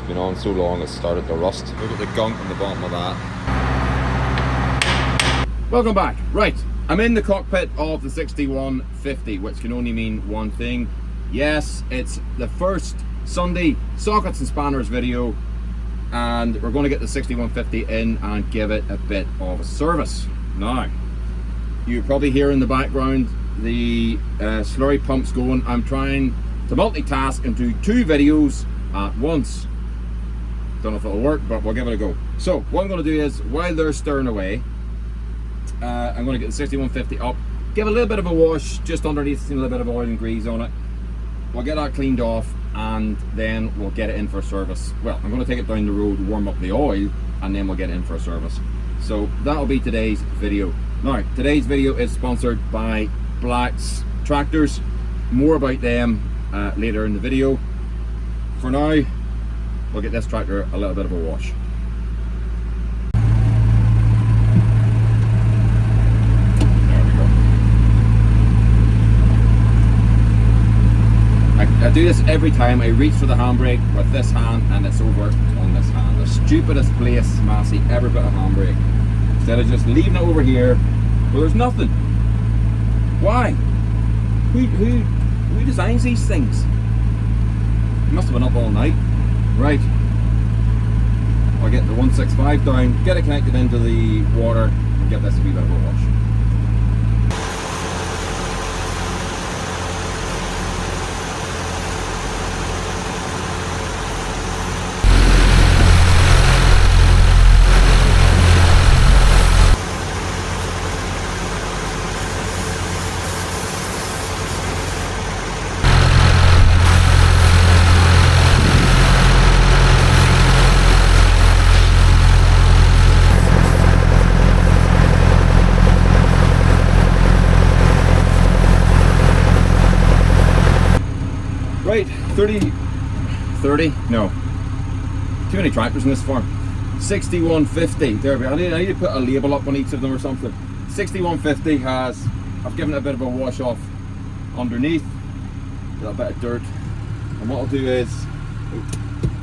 been on so long it's started to rust. Look at the gunk on the bottom of that. Welcome back. Right, I'm in the cockpit of the 6150, which can only mean one thing. Yes, it's the first Sunday sockets and spanners video, and we're going to get the 6150 in and give it a bit of a service. Now, you probably hear in the background the slurry pumps going. I'm trying to multitask and do 2 videos at once. Don't know if it'll work, but we'll give it a go. So what I'm going to do is, while they're stirring away, I'm going to get the 6150 up, give a little bit of a wash just underneath, a little bit of oil and grease on it. We'll get that cleaned off, and then we'll get it in for a service. Well, I'm going to take it down the road, warm up the oil, and then we'll get it in for a service. So that'll be today's video. Now, today's video is sponsored by Black's Tractors. More about them later in the video. For now, we'll get this tractor a little bit of a wash. I do this every time. I reach for the handbrake with this hand and it's over on this hand. The stupidest place Massey ever put a handbrake. Instead of just leaving it over here where there's nothing. Why? Who designs these things? You must have been up all night. Right. I'll get the 165 down, get it connected into the water, and get this a wee bit of a wash. Right, 30, no, too many tractors in this farm. 6150, there we go. I need to put a label up on each of them or something. 6150 has, I've given it a bit of a wash off underneath, got a bit of dirt, and what I'll do is,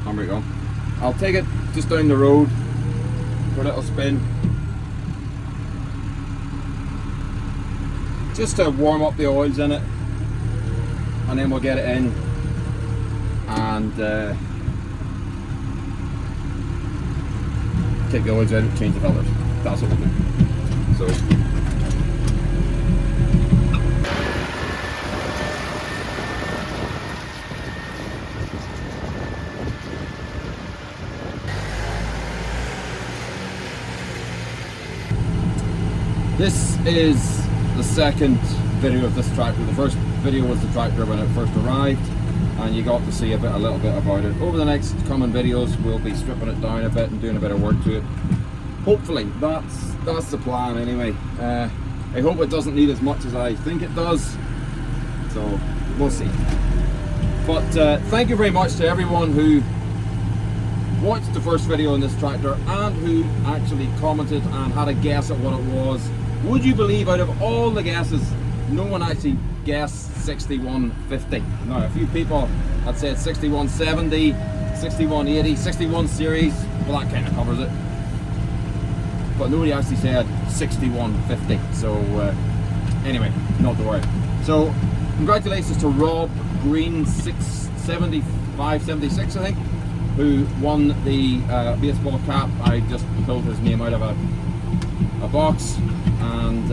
handbrake on, I'll take it just down the road for a little spin, just to warm up the oils in it, and then we'll get it in and take the oils out, change the filters. That's what we'll do. So this is the second video of this tractor. The first video was the tractor when it first arrived, and you got to see a little bit about it. Over the next coming videos, we'll be stripping it down a bit and doing a bit of work to it. Hopefully, that's the plan anyway. I hope it doesn't need as much as I think it does, so we'll see. But thank you very much to everyone who watched the first video on this tractor and who actually commented and had a guess at what it was. Would you believe, out of all the guesses, no one actually guessed 6150. Now, a few people had said 6170, 6180, 61 series, well, that kind of covers it. But nobody actually said 6150. So anyway, not to worry. So congratulations to Rob Green 675, 76, I think, who won the baseball cap. I just pulled his name out of a box, and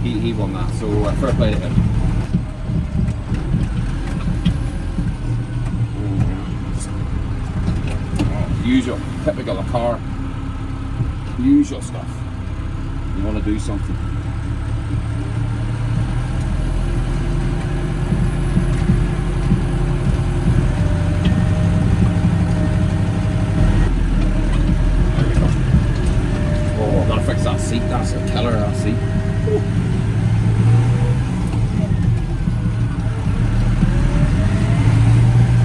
he won that, so fair play to him. Usual, typical of car, usual stuff. You want to do something. There we go. Oh, gotta fix that seat. That's a killer, that seat. Ooh.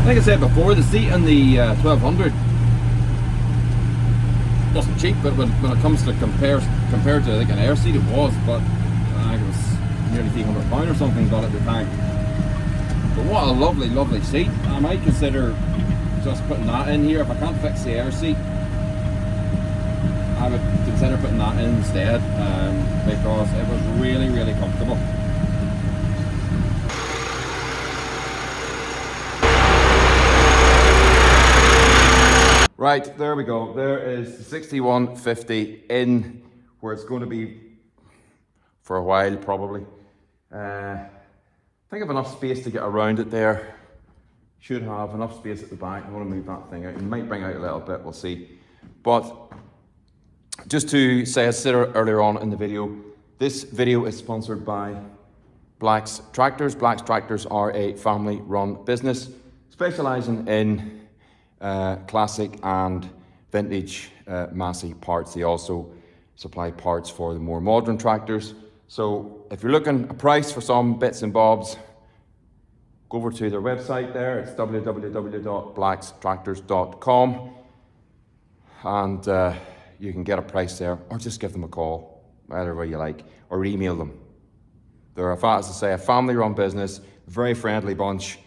Like I said before, the seat in the 1200 wasn't cheap, but when it comes to compared to like an air seat, it was. But I think it was nearly £300 or something got at the time. But what a lovely, lovely seat. I might consider just putting that in here. If I can't fix the air seat, I would consider putting that in instead, because it was really, really comfortable. Right, there we go. There is the 6150 in where it's going to be for a while, probably. Think of enough space to get around it there. Should have enough space at the back. I want to move that thing out. It might bring out a little bit, we'll see. But just to say, as I said earlier on in the video, this video is sponsored by Black's Tractors. Black's Tractors are a family-run business specialising in classic and vintage Massey parts. They also supply parts for the more modern tractors. So if you're looking a price for some bits and bobs, go over to their website there. It's www.blackstractors.com, and you can get a price there, or just give them a call, either way you like, or email them. They're, as I say, a family-run business, very friendly bunch,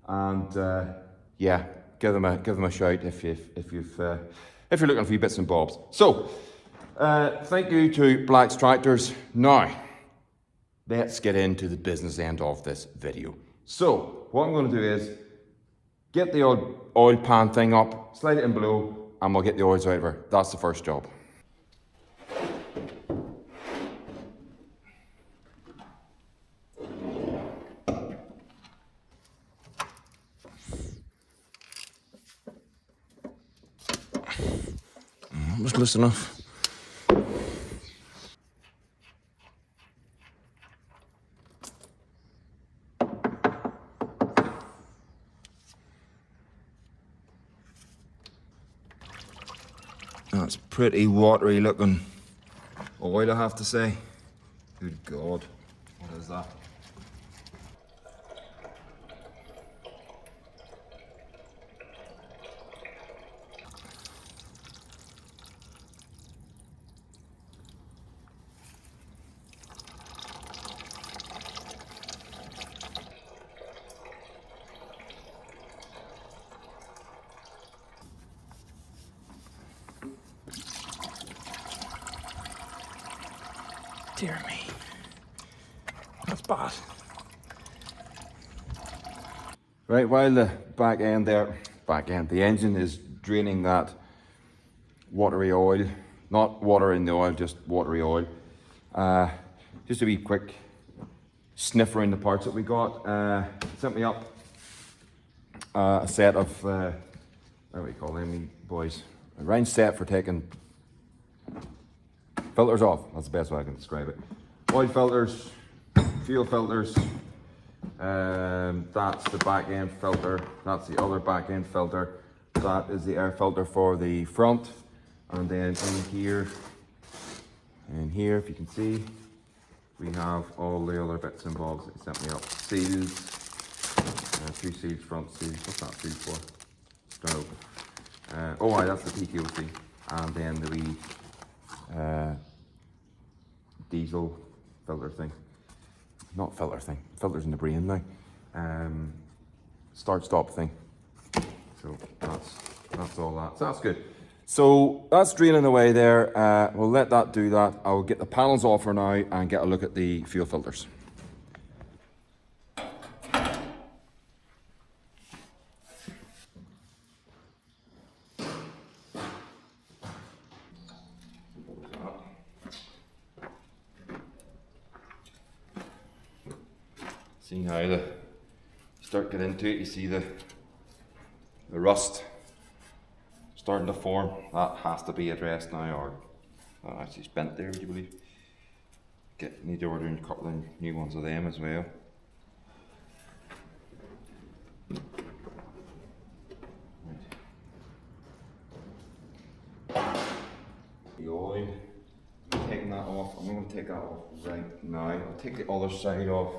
and yeah, give them a shout if you're looking for a few bits and bobs. So, thank you to Black's Tractors. Now, let's get into the business end of this video. So, what I'm going to do is get the oil pan thing up, slide it in below, and we'll get the oils out of her. That's the first job. Just loose enough. That's pretty watery looking oil, I have to say. Good God, what is that? Dear me, that's bad. Right, while the the engine is draining that watery oil, not water in the oil, just watery oil. Just a wee quick sniff around the parts that we got. Sent me up a set of, what do we call them, boys? A range set for taking filters off. That's the best way I can describe it. Oil filters, fuel filters. That's the back end filter. That's the other back end filter. That is the air filter for the front. And then in here, if you can see, we have all the other bits and bobs that sent me up. Seals, 2 seals, front seals. What's that seal for? Don't know. Oh, that's the PTOC. And then the wee diesel filter thing. Not filter thing. Filters in the brain now. Start stop thing. So that's all that. So that's good. So that's draining away there. We'll let that do that. I'll get the panels off for now and get a look at the fuel filters. See how the start get into it, you see the rust starting to form. That has to be addressed now, or actually it's bent there, would you believe? Need to order a couple of new ones of them as well. The oil, I'm taking that off. I'm going to take that off right now. I'll take the other side off.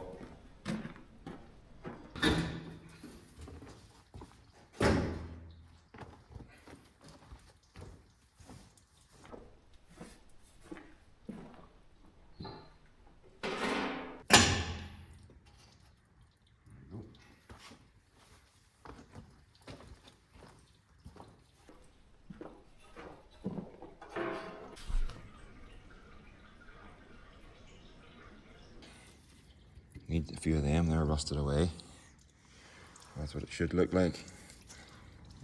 need a few of them, they're rusted away. That's what it should look like.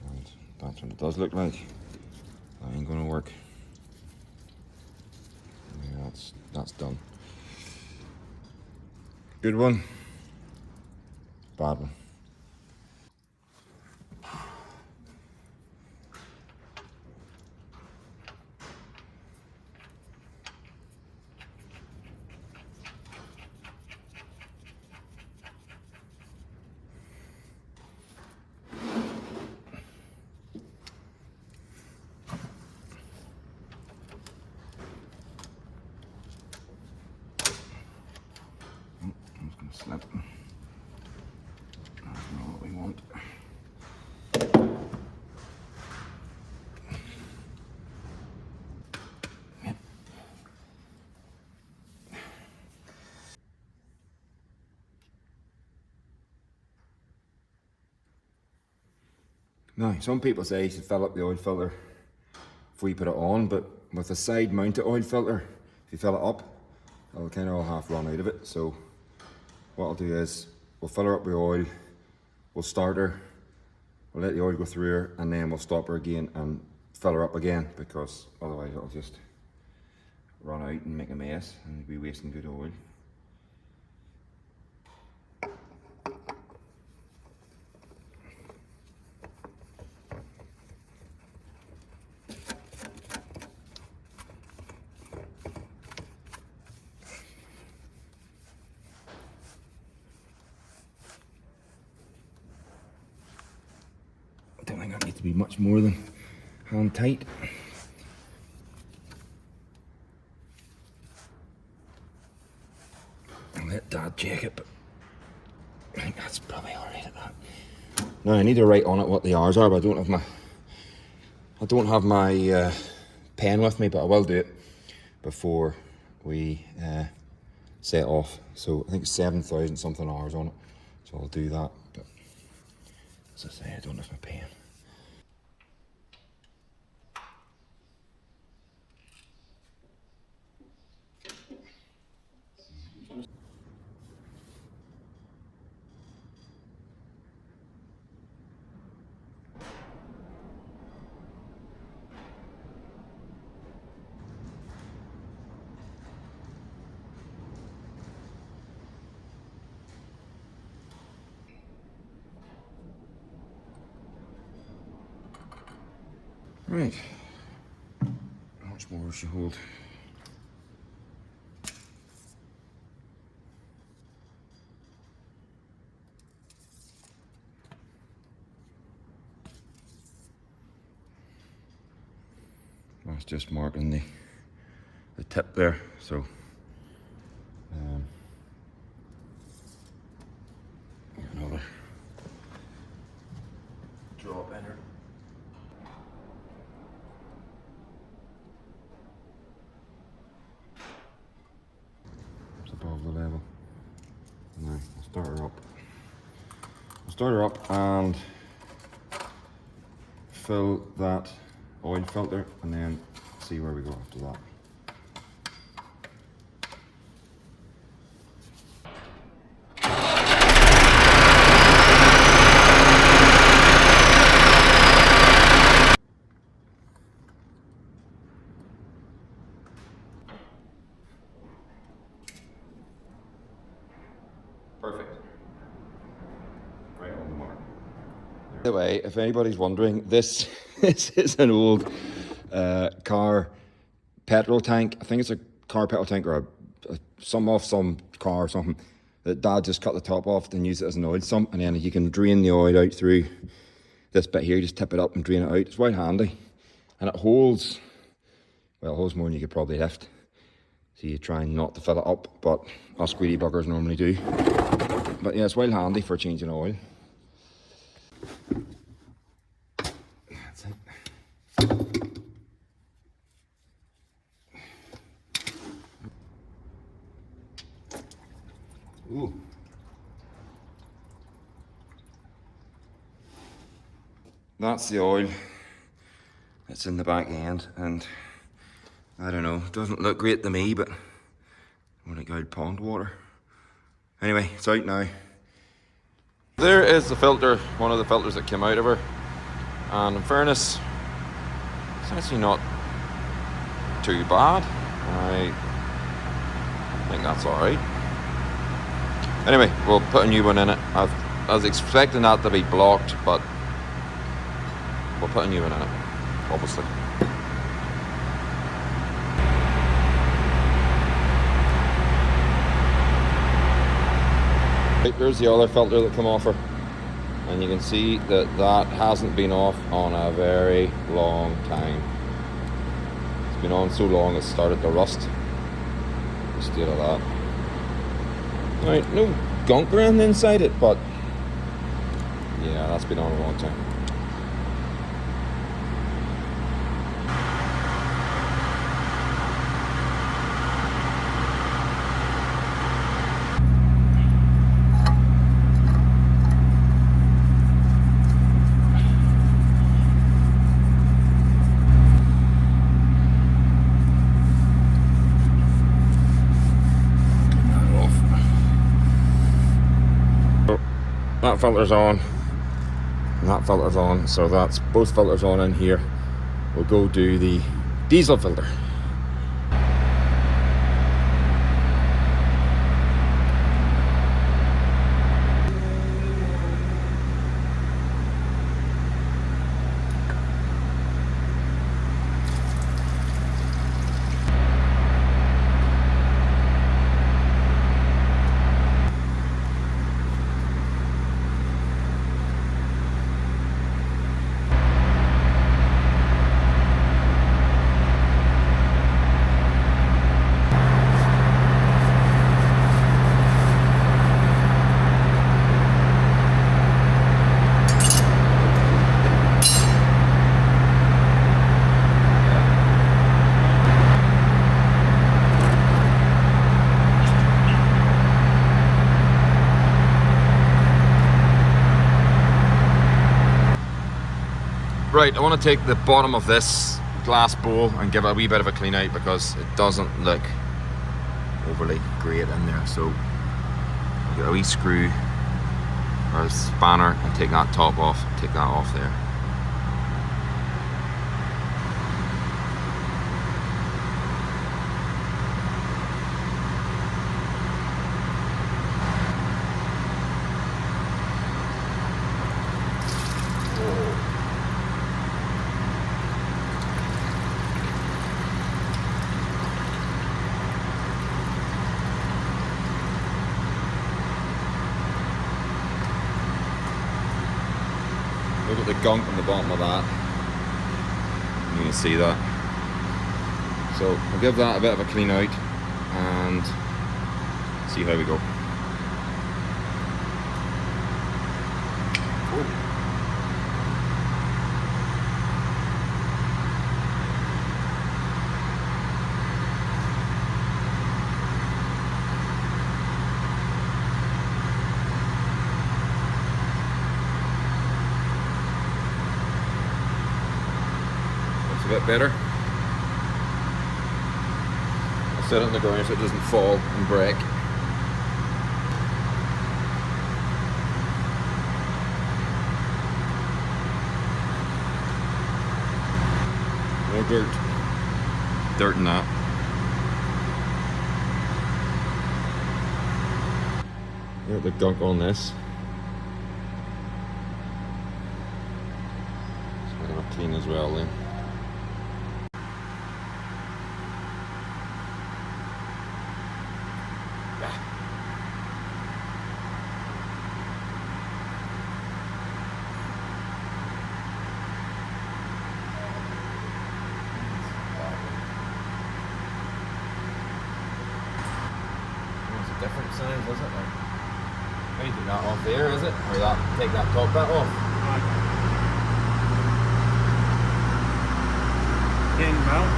And that's what it does look like. That ain't gonna work. Yeah, that's done. Good one. Bad one. Slip. That's not what we want. Yep. Now, some people say you should fill up the oil filter before you put it on, but with a side mounted oil filter, if you fill it up, it'll kind of all half run out of it. So what I'll do is we'll fill her up with oil, we'll start her, we'll let the oil go through her, and then we'll stop her again and fill her up again, because otherwise it'll just run out and make a mess and you'll be wasting good oil. I don't think that needs to be much more than hand tight. I'll let Dad check it, but I think that's probably alright at that. Now I need to write on it what the hours are, but I don't have my pen with me, but I will do it before we set off. So I think it's 7,000 something hours on it, so I'll do that. But as I say, I don't have my pen. Right, how much more should hold? That's just marking the tip there, so another drop in her. Above the level. Now I'll start her up. I'll start her up and fill that oil filter and then see where we go after that. Perfect. Right on the mark. By the way, if anybody's wondering, this is an old car petrol tank. I think it's a car petrol tank or some off some car or something that Dad just cut the top off and used it as an oil sump, and then you can drain the oil out through this bit here. Just tip it up and drain it out. It's quite handy, and it holds, well, it holds more than you could probably lift. So you try not to fill it up, but us greedy buggers normally do. But yeah, it's well handy for changing oil. That's it. Ooh. That's the oil that's in the back end, and I don't know, it doesn't look great to me, but when it got pond water, Anyway, it's out now. There is the filter, one of the filters that came out of her. And in fairness, it's actually not too bad. I think that's alright. Anyway, we'll put a new one in it. I was expecting that to be blocked, but we'll put a new one in it, obviously. Right, there's the other filter that came off her. And you can see that that hasn't been off on a very long time. It's been on so long it's started to rust. The state of that. Right, no gunk around inside it, but yeah, that's been on a long time. That filter's on, and that filter's on, so that's both filters on in here. We'll go do the diesel filter. Right, I want to take the bottom of this glass bowl and give it a wee bit of a clean out because it doesn't look overly great in there. So get a wee screw or a spanner and take that top off, take that off there. Look at the gunk on the bottom of that. You can see that. So we'll give that a bit of a clean out and see how we go. A bit better. I'll set it on the ground so it doesn't fall and break. More dirt. Dirt in that. Look at the gunk on this. So I'm gonna clean as well then. Different sounds, is it? Like, how do you take that off there, is it? Or that, take that top bit off? King mount.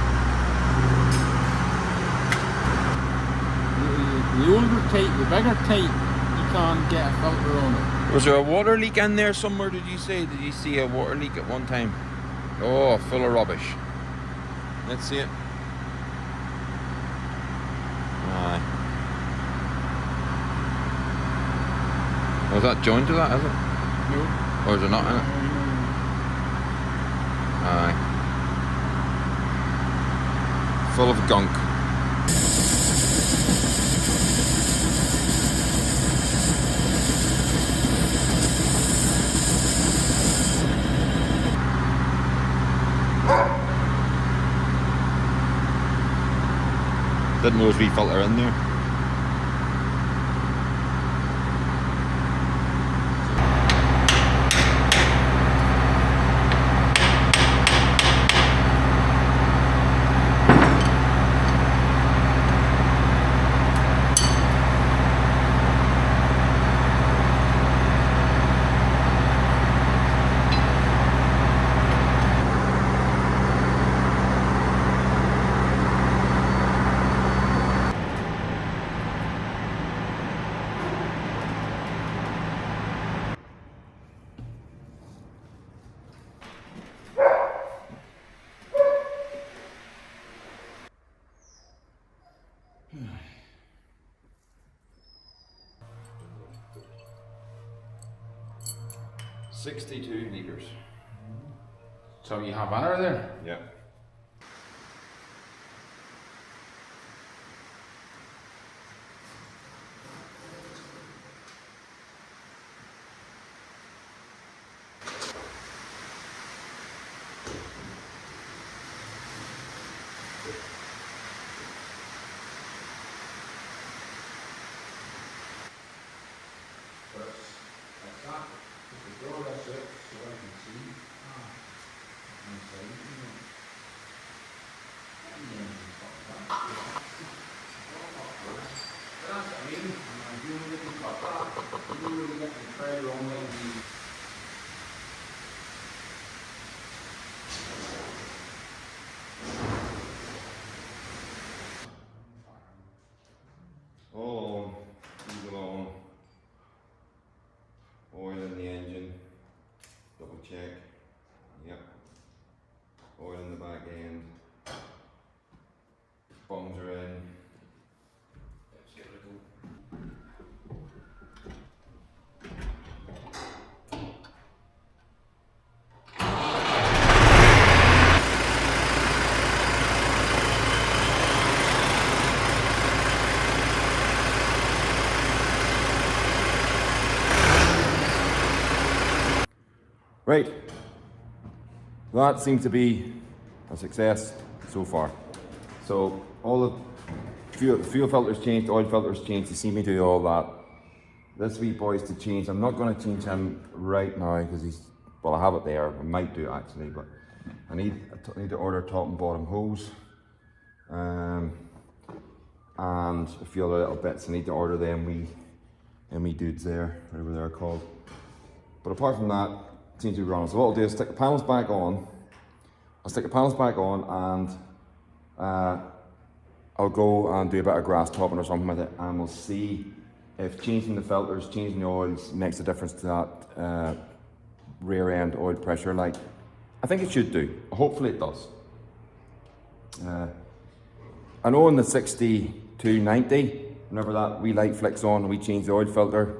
The older tape, the bigger tape, you can't get a filter on it. Was there a water leak in there somewhere, did you say? Did you see a water leak at one time? Oh, full of rubbish. Let's see it. Aye. Was that joined to that, is it? No. Or is it not in it? Aye. Full of gunk. Didn't know there was a wee filter in there. $62 litres. So you have air there? Yeah. All on, diesel on, oil in the engine, double check, yep, oil in the back end, bombs are in, let's give it a go. Right, that seems to be a success so far. So all the fuel filters changed, oil filters changed, you see me do all that. This wee boy's to change. I'm not going to change him right now because he's, well, I have it there, I might do it actually, but I need to order top and bottom hose. And a few other little bits, I need to order them wee dudes there, whatever they're called. But apart from that, seems to be running. So what I'll do is stick the panels back on. I'll stick the panels back on and I'll go and do a bit of grass topping or something with it, and we'll see if changing the filters, changing the oils makes a difference to that rear end oil pressure light. I think it should do. Hopefully it does. I know in the 6290, whenever that wee light flicks on and we change the oil filter,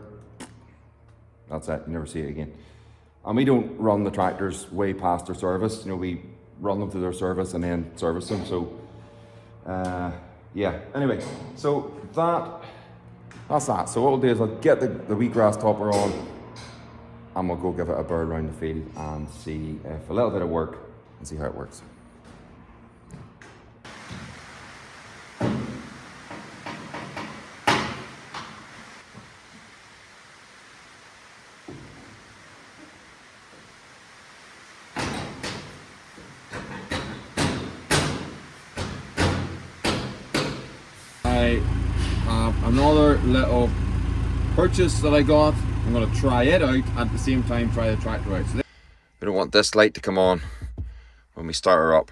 that's it, you never see it again. And we don't run the tractors way past their service, you know, we run them through their service and then service them, so yeah, anyway, so that's that. So what I'll do is I'll get the wee grass topper on and we'll go give it a bird around the field and see if a little bit of work and see how it works. I have another little purchase that I got. I'm going to try it out at the same time try the tractor out. So we don't want this light to come on when we start her up.